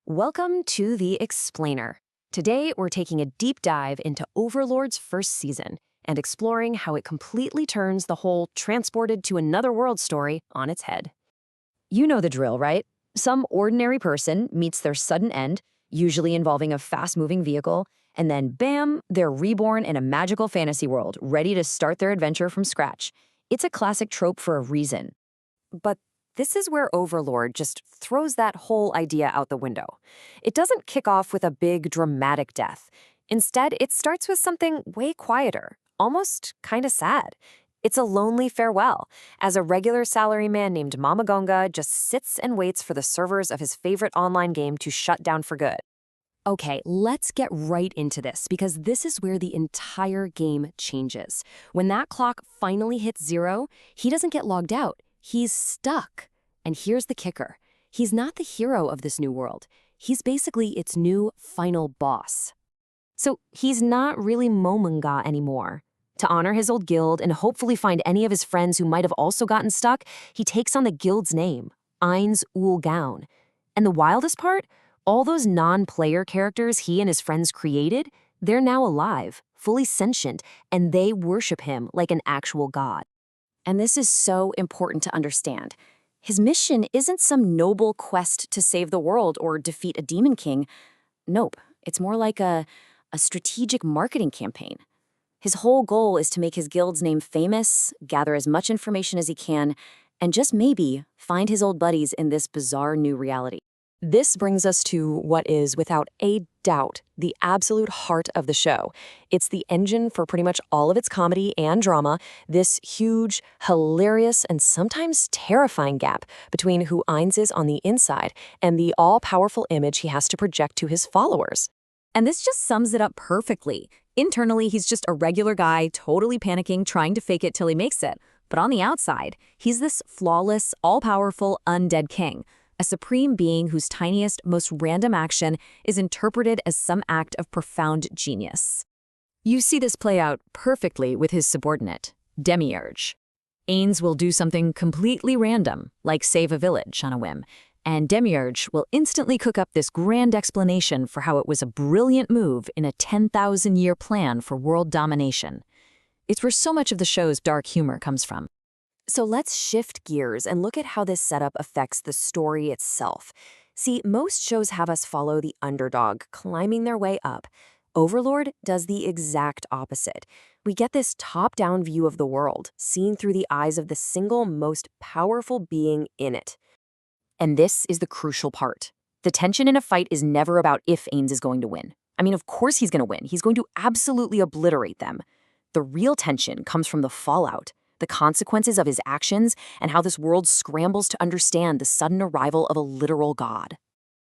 Welcome to The Explainer. Today, we're taking a deep dive into Overlord's first season and exploring how it completely turns the whole transported to another world story on its head. You know the drill, right? Some ordinary person meets their sudden end, usually involving a fast-moving vehicle, and then bam, they're reborn in a magical fantasy world, ready to start their adventure from scratch. It's a classic trope for a reason. But this is where Overlord just throws that whole idea out the window. It doesn't kick off with a big, dramatic death. Instead, it starts with something way quieter, almost kind of sad. It's a lonely farewell, as a regular salaryman named Mama Gonga just sits and waits for the servers of his favorite online game to shut down for good. Okay, let's get right into this, because this is where the entire game changes. When that clock finally hits 0, he doesn't get logged out. He's stuck. And here's the kicker. He's not the hero of this new world. He's basically its new final boss. So he's not really Momonga anymore. To honor his old guild and hopefully find any of his friends who might have also gotten stuck, he takes on the guild's name, Ainz Ooal Gown. And the wildest part? All those non-player characters he and his friends created, they're now alive, fully sentient, and they worship him like an actual god. And this is so important to understand. His mission isn't some noble quest to save the world or defeat a demon king. Nope, it's more like a strategic marketing campaign. His whole goal is to make his guild's name famous, gather as much information as he can, and just maybe find his old buddies in this bizarre new reality. This brings us to what is, without a doubt, the absolute heart of the show. It's the engine for pretty much all of its comedy and drama, this huge, hilarious, and sometimes terrifying gap between who Ainz is on the inside and the all-powerful image he has to project to his followers. And this just sums it up perfectly. Internally, he's just a regular guy, totally panicking, trying to fake it till he makes it. But on the outside, he's this flawless, all-powerful, undead king. A supreme being whose tiniest, most random action is interpreted as some act of profound genius. You see this play out perfectly with his subordinate, Demiurge. Ainz will do something completely random, like save a village on a whim, and Demiurge will instantly cook up this grand explanation for how it was a brilliant move in a 10,000-year plan for world domination. It's where so much of the show's dark humor comes from. So let's shift gears and look at how this setup affects the story itself. See, most shows have us follow the underdog, climbing their way up. Overlord does the exact opposite. We get this top-down view of the world, seen through the eyes of the single most powerful being in it. And this is the crucial part. The tension in a fight is never about if Ainz is going to win. I mean, of course he's going to win. He's going to absolutely obliterate them. The real tension comes from the fallout, the consequences of his actions, and how this world scrambles to understand the sudden arrival of a literal god.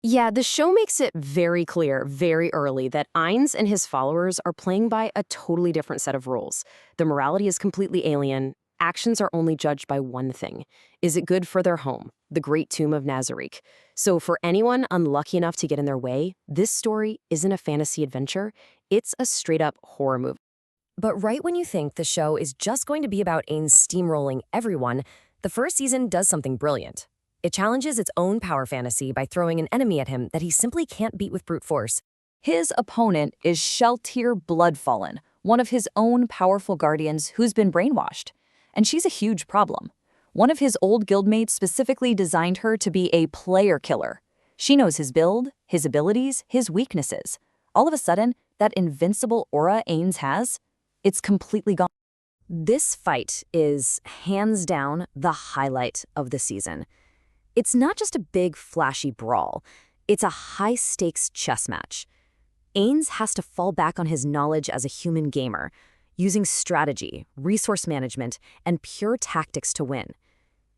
Yeah, the show makes it very clear very early that Ainz and his followers are playing by a totally different set of rules. The morality is completely alien. Actions are only judged by one thing. Is it good for their home, the great tomb of Nazarick? So for anyone unlucky enough to get in their way, this story isn't a fantasy adventure. It's a straight-up horror movie. But right when you think the show is just going to be about Ainz steamrolling everyone, the first season does something brilliant. It challenges its own power fantasy by throwing an enemy at him that he simply can't beat with brute force. His opponent is Sheltir Bloodfallen, one of his own powerful guardians who's been brainwashed. And she's a huge problem. One of his old guildmates specifically designed her to be a player killer. She knows his build, his abilities, his weaknesses. All of a sudden, that invincible aura Ainz has, it's completely gone. This fight is, hands down, the highlight of the season. It's not just a big, flashy brawl. It's a high-stakes chess match. Ainz has to fall back on his knowledge as a human gamer, using strategy, resource management, and pure tactics to win.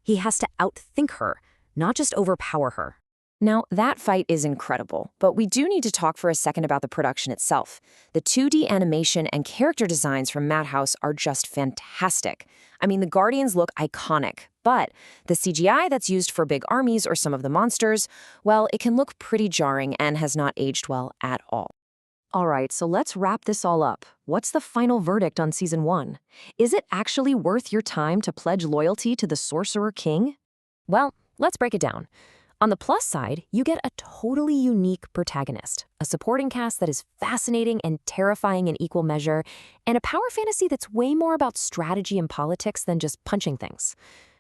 He has to outthink her, not just overpower her. Now, that fight is incredible, but we do need to talk for a second about the production itself. The 2D animation and character designs from Madhouse are just fantastic. I mean, the Guardians look iconic, but the CGI that's used for big armies or some of the monsters, well, it can look pretty jarring and has not aged well at all. All right, so let's wrap this all up. What's the final verdict on Season 1? Is it actually worth your time to pledge loyalty to the Sorcerer King? Well, let's break it down. On the plus side, you get a totally unique protagonist, a supporting cast that is fascinating and terrifying in equal measure, and a power fantasy that's way more about strategy and politics than just punching things.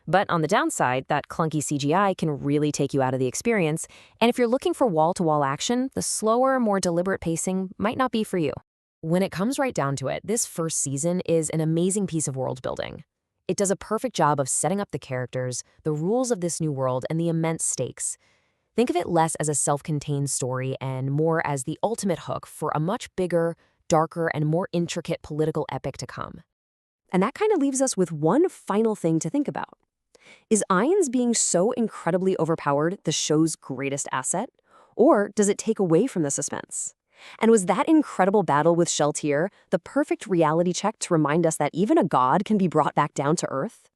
But on the downside, that clunky CGI can really take you out of the experience, and if you're looking for wall-to-wall action, the slower, more deliberate pacing might not be for you. When it comes right down to it, this first season is an amazing piece of world building. It does a perfect job of setting up the characters, the rules of this new world, and the immense stakes. Think of it less as a self-contained story and more as the ultimate hook for a much bigger, darker, and more intricate political epic to come. And that kind of leaves us with one final thing to think about. Is Ainz being so incredibly overpowered the show's greatest asset? Or does it take away from the suspense? And was that incredible battle with Sheltier the perfect reality check to remind us that even a god can be brought back down to earth?